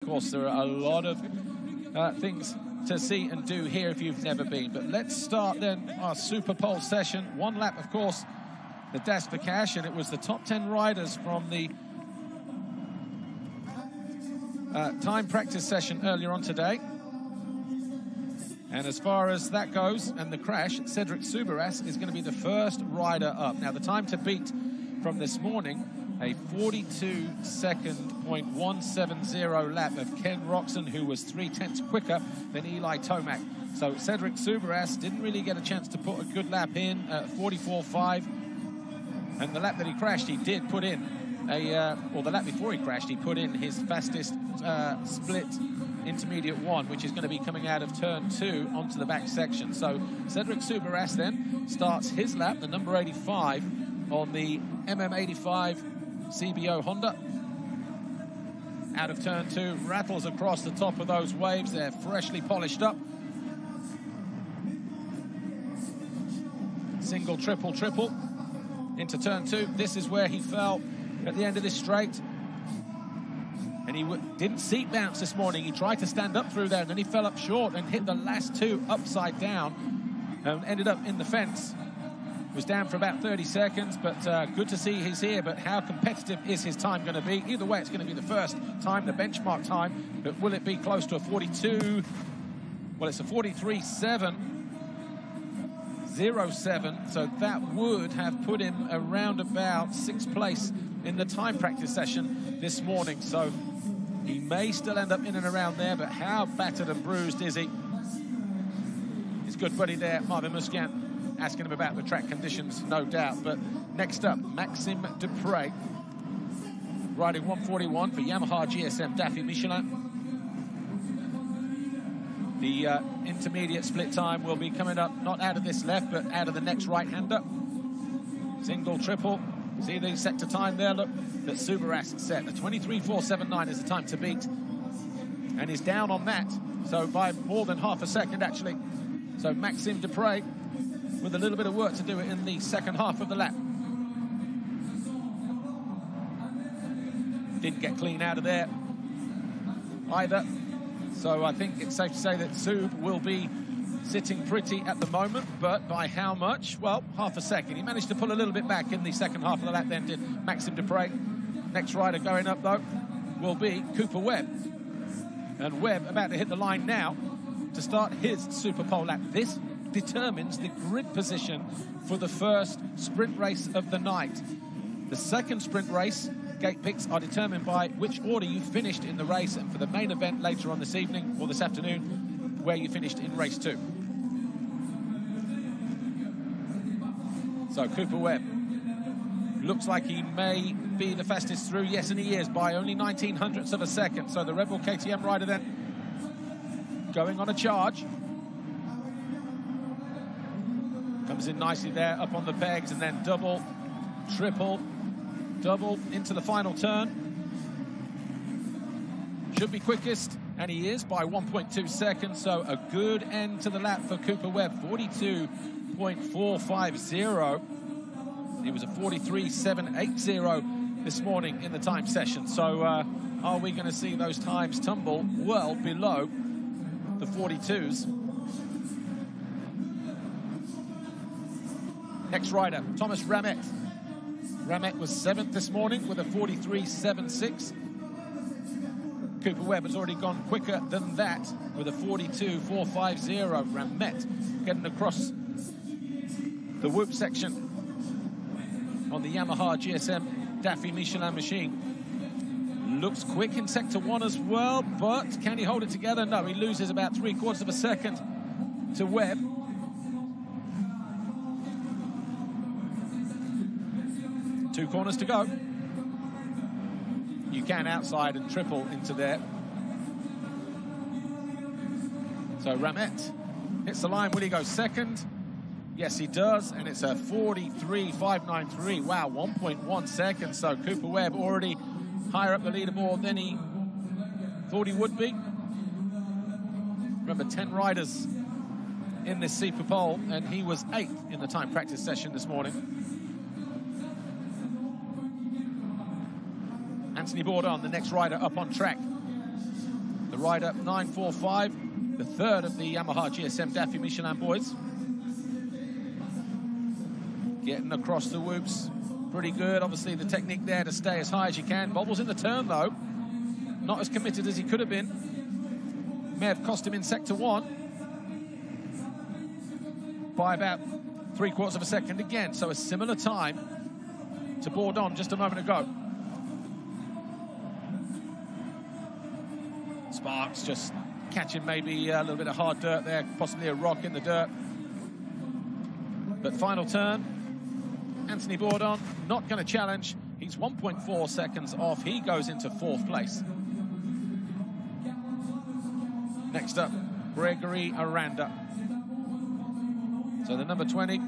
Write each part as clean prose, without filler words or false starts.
Of course, there are a lot of things to see and do here if you've never been. But let's start then our Superpole session. One lap, of course, the Dash for Cash, and it was the top 10 riders from the time practice session earlier on today. And as far as that goes, and the crash, Cedric Soubeyras is going to be the first rider up. Now, the time to beat from this morning, a 42.170 lap of Ken Roxon, who was 0.3 quicker than Eli Tomac. So Cedric Soubeyras didn't really get a chance to put a good lap in at 44.5. And the lap that he crashed, he did put in or the lap before he crashed, he put in his fastest split intermediate one, which is going to be coming out of turn 2 onto the back section. So Cedric Soubeyras then starts his lap, the number 85, on the MM85 CBO Honda. Out of turn 2, rattles across the top of those waves. They're freshly polished up. Single, triple, triple into turn 2. This is where he fell at the end of this straight. And he didn't seat bounce this morning. He tried to stand up through there, and then he fell up short and hit the last 2 upside down and ended up in the fence. Was down for about 30 seconds, but good to see he's here. But how competitive is his time going to be? Either way, it's going to be the first time, the benchmark time, but will it be close to a 42? Well, it's a 43.707, so that would have put him around about 6th place in the time practice session this morning. So he may still end up in and around there, but how battered and bruised is he? His good buddy there, Marvin Musquin, asking him about the track conditions, no doubt. But next up, Maxime Dupre, riding 141 for Yamaha GSM Daffy Michelin. The intermediate split time will be coming up, not out of this left, but out of the next right-hander. Single, triple. See the sector time there, look, that Soubeyras set. A 23.479 is the time to beat. And he's down on that, so by more than half a second, actually. So Maxime Dupre with a little bit of work to do in the second half of the lap. Didn't get clean out of there either. So I think it's safe to say that Soub will be sitting pretty at the moment, but by how much? Well, half a second. He managed to pull a little bit back in the second half of the lap then, did Maxime Dupre. Next rider going up, though, will be Cooper Webb. And Webb about to hit the line now to start his Superpole lap. This determines the grid position for the first sprint race of the night. The second sprint race, gate picks, are determined by which order you finished in the race, and for the main event later on this evening or this afternoon, where you finished in race 2. So Cooper Webb looks like he may be the fastest through. Yes, and he is, by only 1900ths of a second. So the Red Bull KTM rider then going on a charge. Comes in nicely there, up on the pegs, and then double, triple, double into the final turn. Should be quickest, and he is by 1.2 seconds, so a good end to the lap for Cooper Webb, 42.450. He was a 43.780 this morning in the time session. So are we going to see those times tumble well below the 42s? Next rider, Thomas Ramet. Ramet was 7th this morning with a 43.76. Cooper Webb has already gone quicker than that with a 42.450. Ramet getting across the whoop section on the Yamaha GSM Daffy Michelin machine. Looks quick in sector 1 as well, but can he hold it together? No, he loses about 3/4 of a second to Webb. Two corners to go. You can outside and triple into there. So Ramet hits the line. Will he go second? Yes, he does, and it's a 43.593. Wow, 1.1 seconds. So Cooper Webb already higher up the leaderboard than he thought he would be. Remember, 10 riders in this Superpole, and he was 8th in the time practice session this morning. Anthony Bourdon, the next rider up on track. rider 945, the third of the Yamaha GSM Daffy Michelin boys. Getting across the whoops, pretty good. Obviously the technique there to stay as high as you can. Bobbles in the turn though, not as committed as he could have been. May have cost him in sector 1 by about 3/4 of a second again. So a similar time to Bourdon just a moment ago. Sparks just catching maybe a little bit of hard dirt there, possibly a rock in the dirt. But final turn, Anthony Bourdon not going to challenge. He's 1.4 seconds off. He goes into 4th place. Next up, Gregory Aranda. So the number 20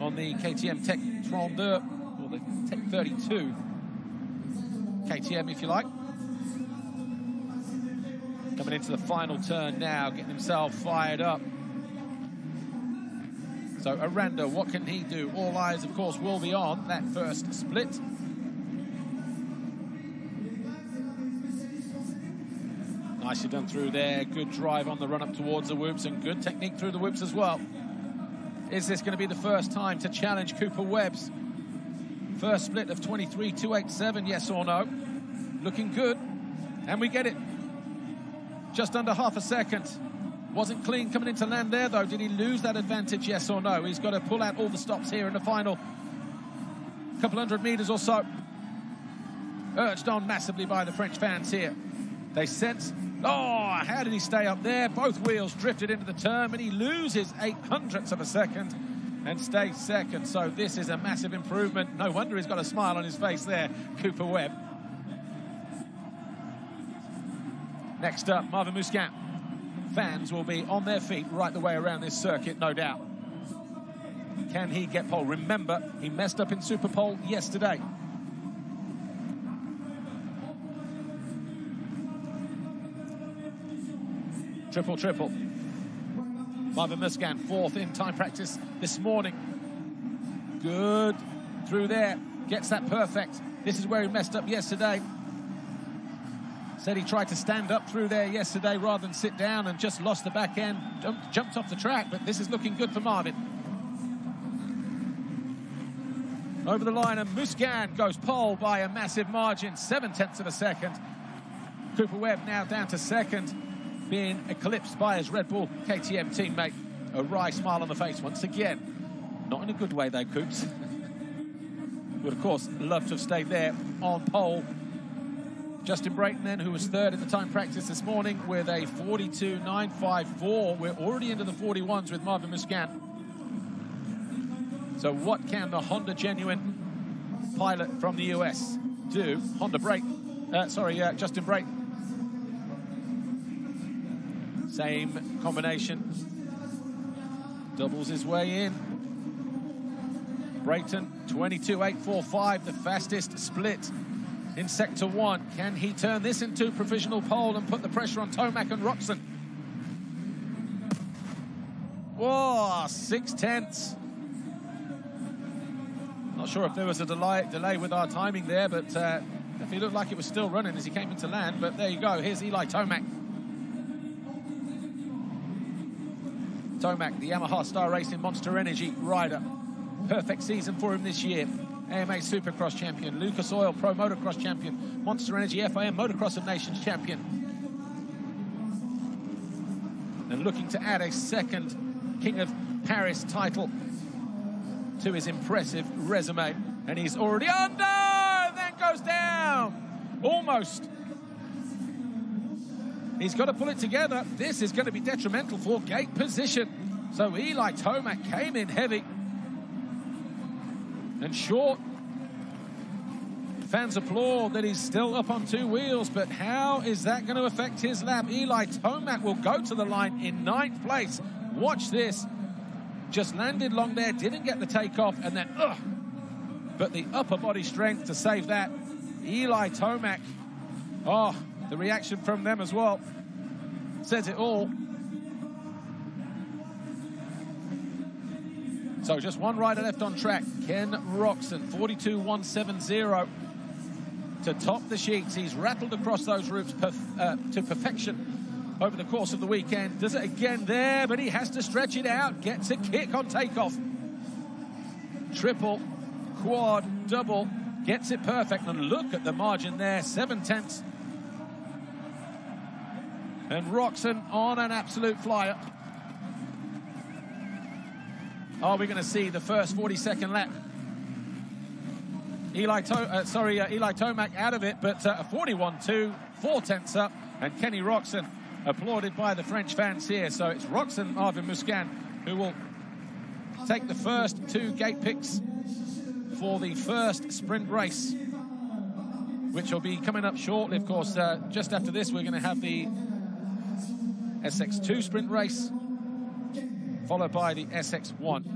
on the KTM Tech 32, or the Tech 32 KTM, if you like. Coming into the final turn now, getting himself fired up. So Aranda, what can he do? All eyes, of course, will be on that first split. Nicely done through there. Good drive on the run up towards the whoops, and good technique through the whoops as well. Is this going to be the first time to challenge Cooper Webb's first split of 23.287? Yes or no? Looking good, and we get it. Just under half a second. Wasn't clean coming into land there, though. Did he lose that advantage, yes or no? He's got to pull out all the stops here in the final couple hundred meters or so. Urged on massively by the French fans here. They sense, oh, how did he stay up there? Both wheels drifted into the turn, and he loses 0.08 of a second and stays second. So this is a massive improvement. No wonder he's got a smile on his face there, Cooper Webb. Next up, Marvin Musquin. Fans will be on their feet right the way around this circuit, no doubt. Can he get pole? Remember, he messed up in Superpole yesterday. Triple. Marvin Musquin, 4th in time practice this morning. Good through there. Gets that perfect. This is where he messed up yesterday. Said he tried to stand up through there yesterday rather than sit down, and just lost the back end. Jumped off the track, but this is looking good for Marvin. Over the line, and Musquin goes pole by a massive margin, 0.7 of a second. Cooper Webb now down to second, being eclipsed by his Red Bull KTM teammate. A wry smile on the face once again. Not in a good way though, Coops. Would of course love to have stayed there on pole. Justin Brayton then, who was 3rd in the time practice this morning with a 42.954. We're already into the 41s with Marvin Musquin. So what can the Honda Genuine pilot from the US do? Justin Brayton. Same combination. Doubles his way in. Brayton, 22.845, the fastest split in sector 1. Can he turn this into provisional pole and put the pressure on Tomac and Roxon? Whoa, 0.6. Not sure if there was a delay with our timing there, but definitely looked like it was still running as he came into land. But there you go. Here's Eli Tomac. Tomac, the Yamaha Star Racing Monster Energy rider. Perfect season for him this year. AMA Supercross champion, Lucas Oil Pro Motocross champion, Monster Energy FIM Motocross of Nations champion. And looking to add a second King of Paris title to his impressive resume. And he's already under, then goes down. Almost. He's got to pull it together. This is going to be detrimental for gate position. So Eli Tomac came in heavy and short. Fans applaud that he's still up on 2 wheels, but how is that going to affect his lap? Eli Tomac will go to the line in 9th place. Watch this. Just landed long there, didn't get the takeoff, and then, but the upper body strength to save that. Eli Tomac, the reaction from them as well says it all. So just one rider left on track. Ken Roxon, 42.170 to top the sheets. He's rattled across those routes to perfection over the course of the weekend. Does it again there, but he has to stretch it out. Gets a kick on takeoff. Triple, quad, double. Gets it perfect. And look at the margin there, 7/10. And Roczen on an absolute flyer. Are we going to see the first 40-second lap? Eli Tomac out of it, but a 41.2, 4/10 up, and Kenny Roczen applauded by the French fans here. So it's Roczen, Arvin Musquin, who will take the first 2 gate picks for the first sprint race, which will be coming up shortly. Of course, just after this, we're going to have the SX2 sprint race, followed by the SX1.